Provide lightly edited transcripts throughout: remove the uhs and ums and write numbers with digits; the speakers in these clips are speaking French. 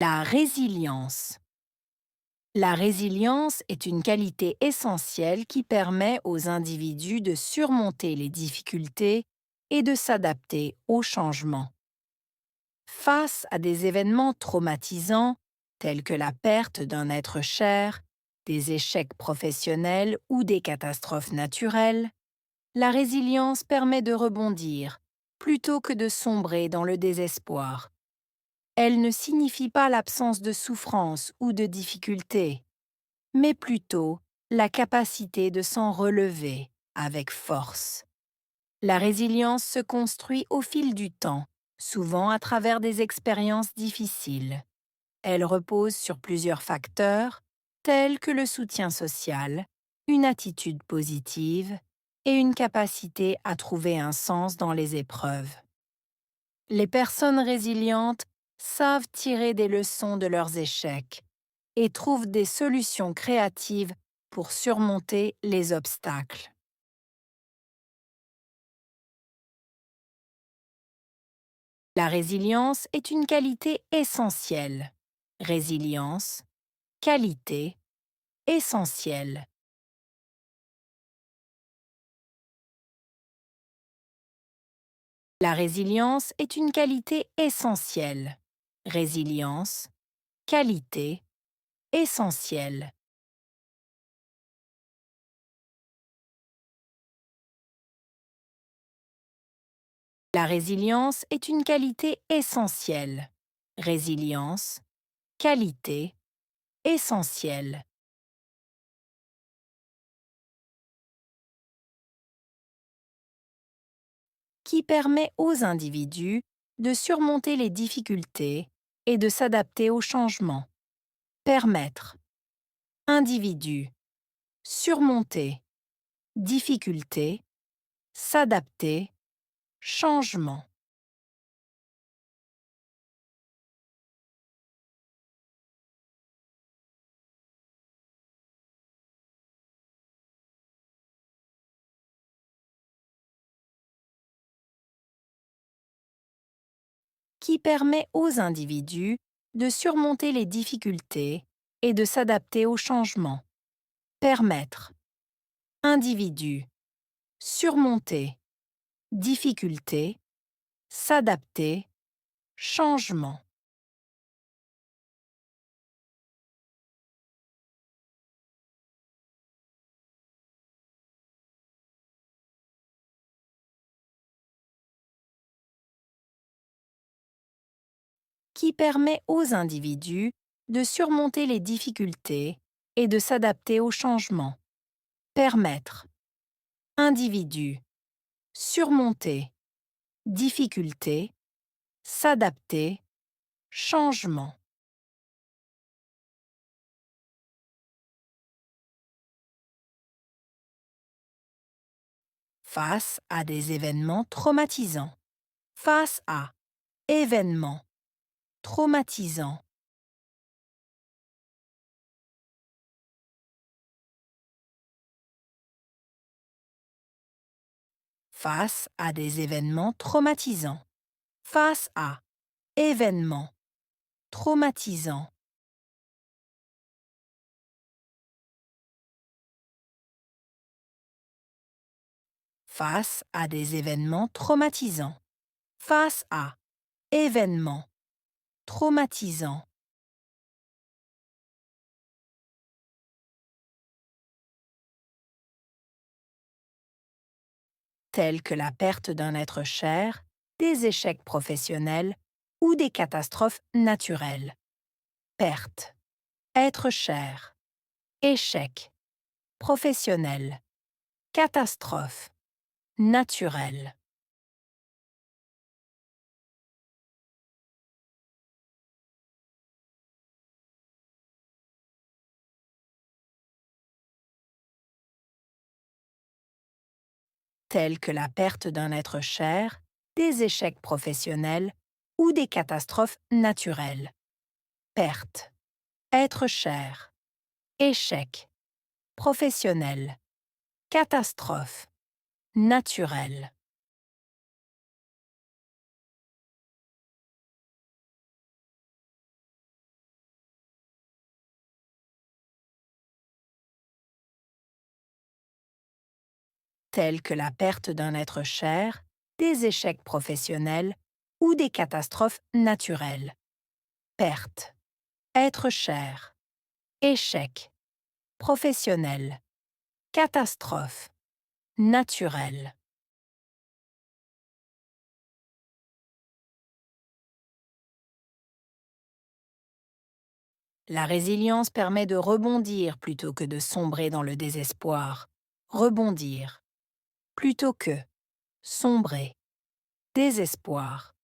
La résilience. La résilience est une qualité essentielle qui permet aux individus de surmonter les difficultés et de s'adapter aux changements. Face à des événements traumatisants, tels que la perte d'un être cher, des échecs professionnels ou des catastrophes naturelles, la résilience permet de rebondir plutôt que de sombrer dans le désespoir. Elle ne signifie pas l'absence de souffrance ou de difficultés, mais plutôt la capacité de s'en relever avec force. La résilience se construit au fil du temps, souvent à travers des expériences difficiles. Elle repose sur plusieurs facteurs, tels que le soutien social, une attitude positive et une capacité à trouver un sens dans les épreuves. Les personnes résilientes savent tirer des leçons de leurs échecs et trouvent des solutions créatives pour surmonter les obstacles. La résilience est une qualité essentielle. Résilience, qualité, essentielle. La résilience est une qualité essentielle. Résilience, qualité, essentielle. La résilience est une qualité essentielle. Résilience, qualité, essentielle. Qui permet aux individus de surmonter les difficultés et de s'adapter aux changements. Permettre. Individu. Surmonter. Difficulté. S'adapter. Changement. Qui permet aux individus de surmonter les difficultés et de s'adapter aux changements. Permettre. Individu. Surmonter. Difficulté. S'adapter. Changement. Qui permet aux individus de surmonter les difficultés et de s'adapter aux changements. Permettre. Individu. Surmonter. Difficulté. S'adapter. Changement. Face à des événements traumatisants. Face à événements traumatisants. Face à des événements traumatisants. Face à événements traumatisants. Face à des événements traumatisants. Face à événements traumatisants. Tels que la perte d'un être cher, des échecs professionnels ou des catastrophes naturelles. Perte. Être cher. Échec. Professionnel. Catastrophe. Naturelle. Tels que la perte d'un être cher, des échecs professionnels ou des catastrophes naturelles. Perte. Être cher. Échec. Professionnel. Catastrophe. Naturelle. tels que la perte d'un être cher, des échecs professionnels ou des catastrophes naturelles. Perte, être cher, échec, professionnel, catastrophe, naturelle. La résilience permet de rebondir plutôt que de sombrer dans le désespoir. Rebondir plutôt que sombrer, désespoir.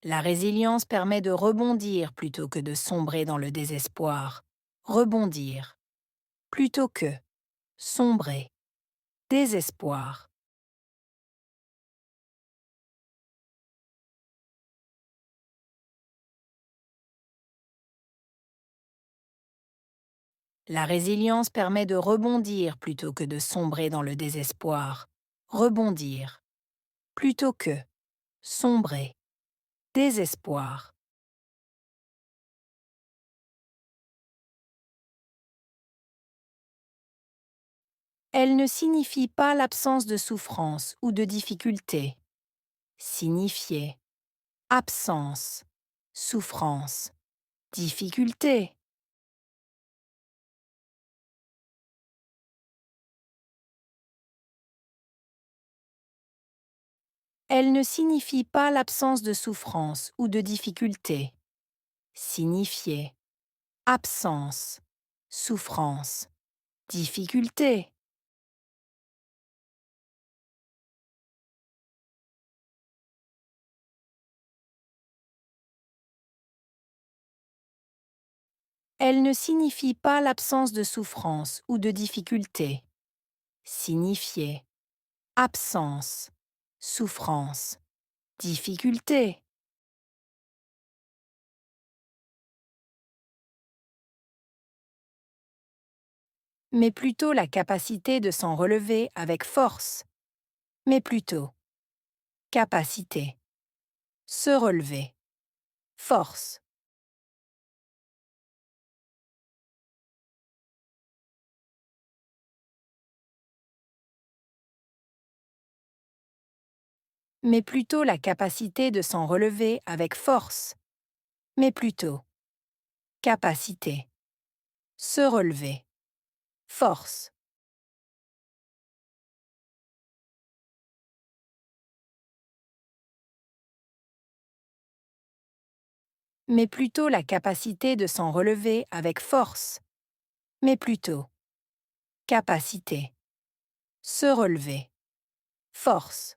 La résilience permet de rebondir plutôt que de sombrer dans le désespoir. Rebondir plutôt que sombrer, désespoir. La résilience permet de rebondir plutôt que de sombrer dans le désespoir. Rebondir plutôt que sombrer, désespoir. Elle ne signifie pas l'absence de souffrance ou de difficulté. Signifier, absence, souffrance, difficulté. Elle ne signifie pas l'absence de souffrance ou de difficulté. Signifier, absence, souffrance, difficulté. Elle ne signifie pas l'absence de souffrance ou de difficulté. Signifier, absence, souffrance, difficulté. Mais plutôt la capacité de s'en relever avec force. Mais plutôt capacité, se relever, force. Mais plutôt la capacité de s'en relever avec force. Mais plutôt capacité, se relever, force. Mais plutôt la capacité de s'en relever avec force. Mais plutôt capacité, se relever, force.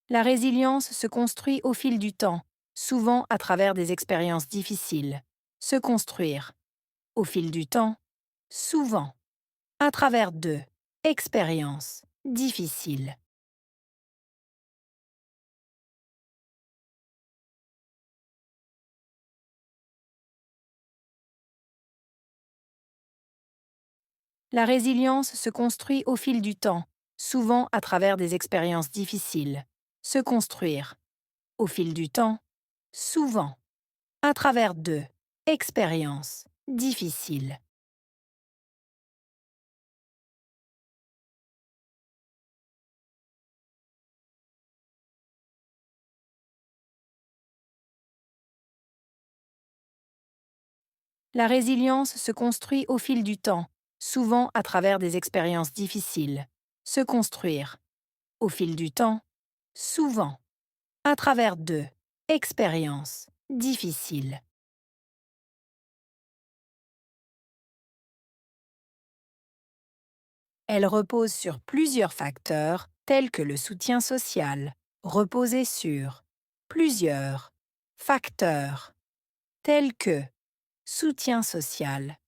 La résilience se construit au fil du temps, souvent à travers des expériences difficiles. Se construire, au fil du temps, souvent, à travers de expériences difficiles. La résilience se construit au fil du temps, souvent à travers des expériences difficiles. Se construire, au fil du temps, souvent, à travers de expériences difficiles. La résilience se construit au fil du temps, souvent à travers des expériences difficiles. Se construire, au fil du temps, souvent, à travers de expériences difficiles. Elle repose sur plusieurs facteurs tels que le soutien social. Reposer sur plusieurs facteurs tels que soutien social.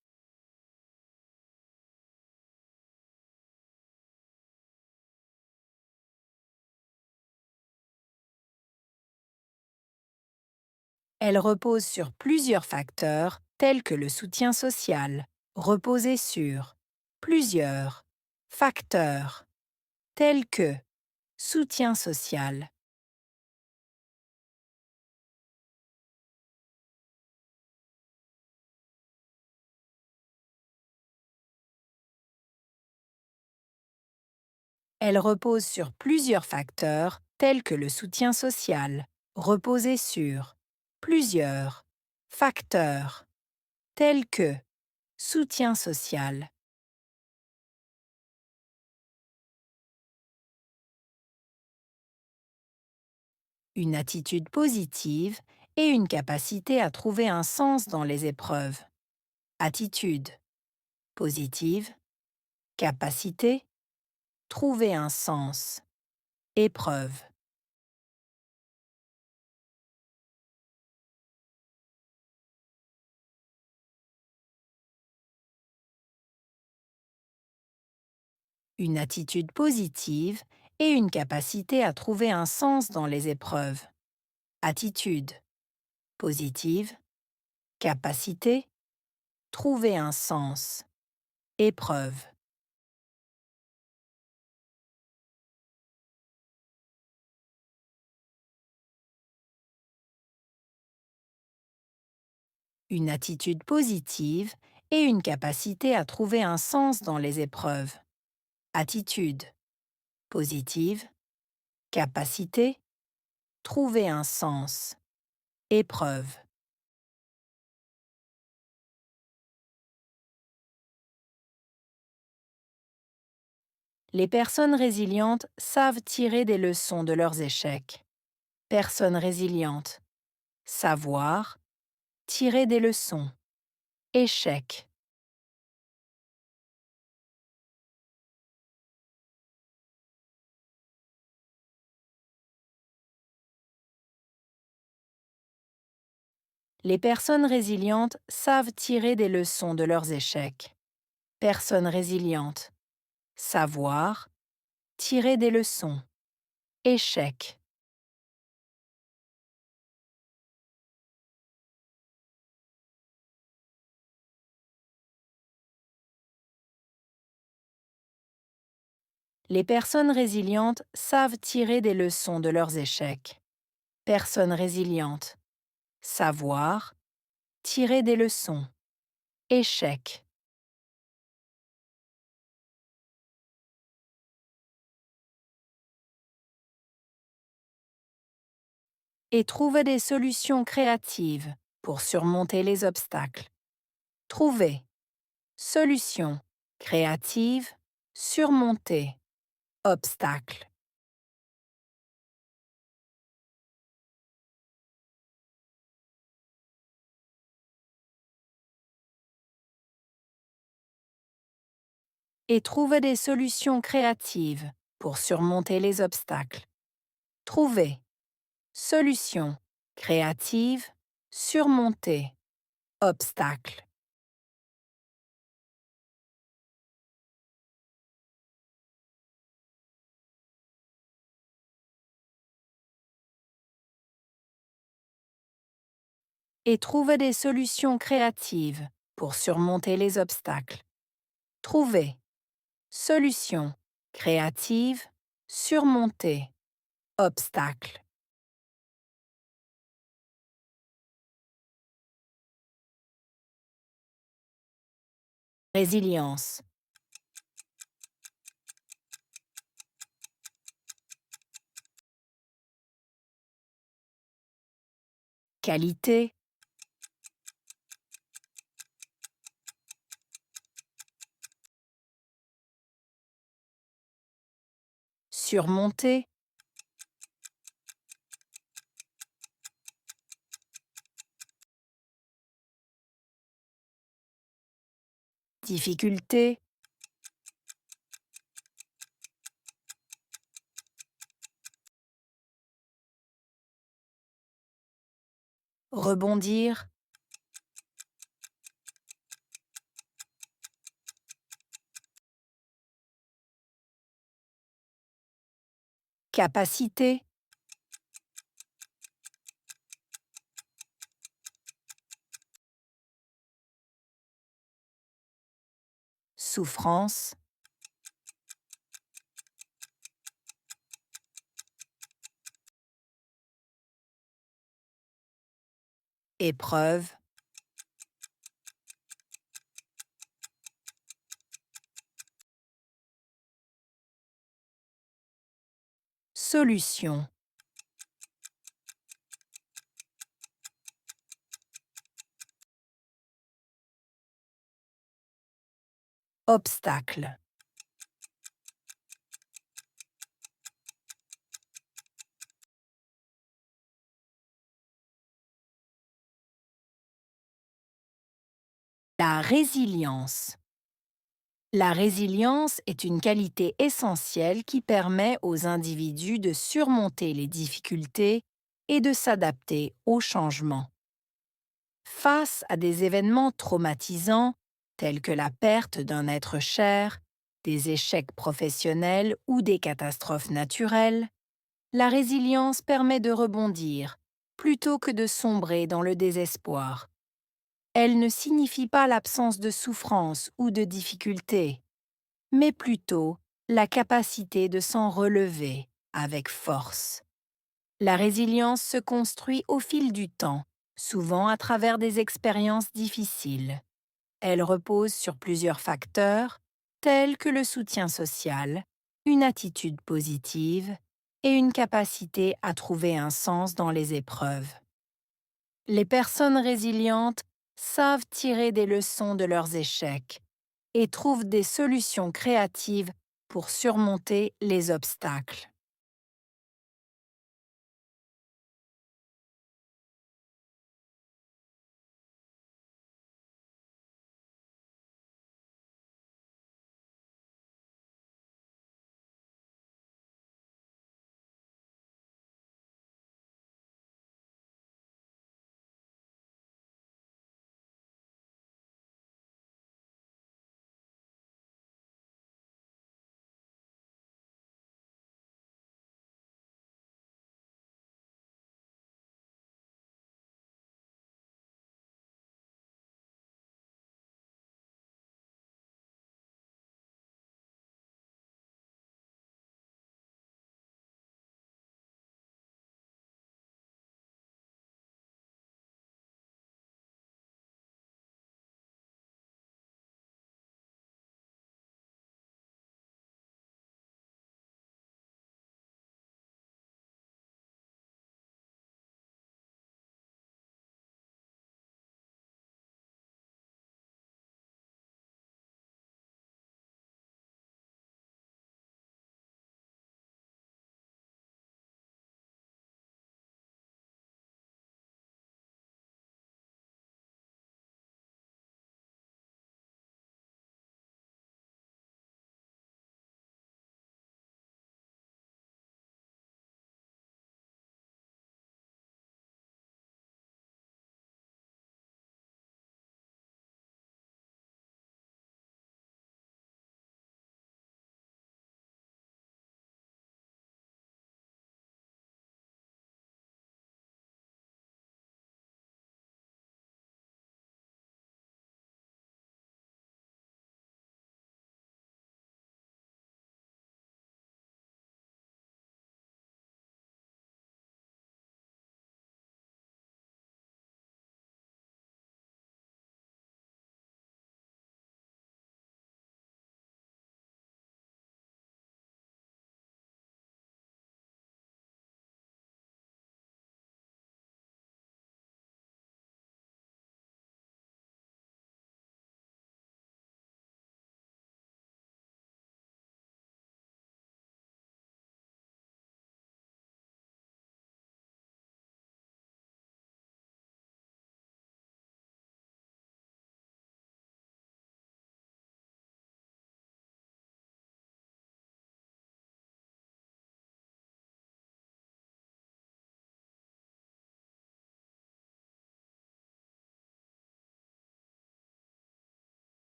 Elle repose sur plusieurs facteurs tels que le soutien social. Reposer sur plusieurs facteurs tels que soutien social. Elle repose sur plusieurs facteurs tels que le soutien social. Reposer sur plusieurs facteurs tels que soutien social, une attitude positive et une capacité à trouver un sens dans les épreuves. Attitude positive, capacité, trouver un sens, épreuve. Une attitude positive et une capacité à trouver un sens dans les épreuves. Attitude positive, capacité, trouver un sens, épreuve. Une attitude positive et une capacité à trouver un sens dans les épreuves. Attitude positive, capacité, trouver un sens, épreuve. Les personnes résilientes savent tirer des leçons de leurs échecs. Personnes résilientes. Savoir, tirer des leçons. Échec. Les personnes résilientes savent tirer des leçons de leurs échecs. Personnes résilientes. Savoir, tirer des leçons. Échec. Les personnes résilientes savent tirer des leçons de leurs échecs. Personnes résilientes. Savoir, tirer des leçons. Échec. Et trouver des solutions créatives pour surmonter les obstacles. Trouver. Solution. Créative. Surmonter. Obstacle. Et trouver des solutions créatives pour surmonter les obstacles. Trouver. Solution. Créative. Surmonter. Obstacle. Et trouver des solutions créatives pour surmonter les obstacles. Trouver. Solution. Créative. Surmonter. Obstacle. Résilience. Qualité. Surmonter. Difficulté. Rebondir. Capacité. Souffrance. épreuve, solution, obstacle. La résilience. La résilience est une qualité essentielle qui permet aux individus de surmonter les difficultés et de s'adapter aux changements. Face à des événements traumatisants, tels que la perte d'un être cher, des échecs professionnels ou des catastrophes naturelles, la résilience permet de rebondir plutôt que de sombrer dans le désespoir. Elle ne signifie pas l'absence de souffrance ou de difficultés, mais plutôt la capacité de s'en relever avec force. La résilience se construit au fil du temps, souvent à travers des expériences difficiles. Elle repose sur plusieurs facteurs, tels que le soutien social, une attitude positive et une capacité à trouver un sens dans les épreuves. Les personnes résilientes savent tirer des leçons de leurs échecs et trouvent des solutions créatives pour surmonter les obstacles.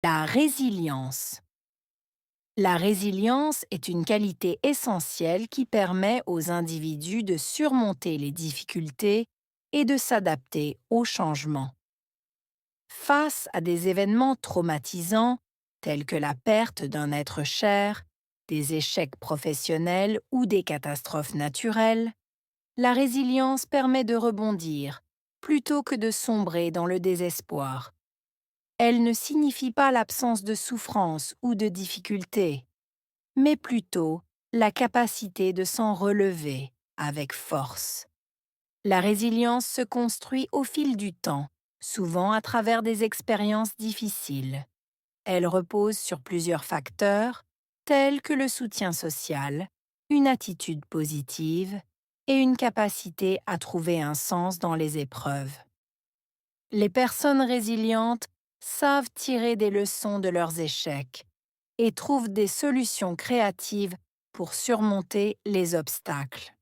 La résilience. La résilience est une qualité essentielle qui permet aux individus de surmonter les difficultés et de s'adapter aux changements. Face à des événements traumatisants, tels que la perte d'un être cher, des échecs professionnels ou des catastrophes naturelles, la résilience permet de rebondir plutôt que de sombrer dans le désespoir. Elle ne signifie pas l'absence de souffrance ou de difficultés, mais plutôt la capacité de s'en relever avec force. La résilience se construit au fil du temps, souvent à travers des expériences difficiles. Elle repose sur plusieurs facteurs, tels que le soutien social, une attitude positive et une capacité à trouver un sens dans les épreuves. Les personnes résilientes savent tirer des leçons de leurs échecs et trouvent des solutions créatives pour surmonter les obstacles.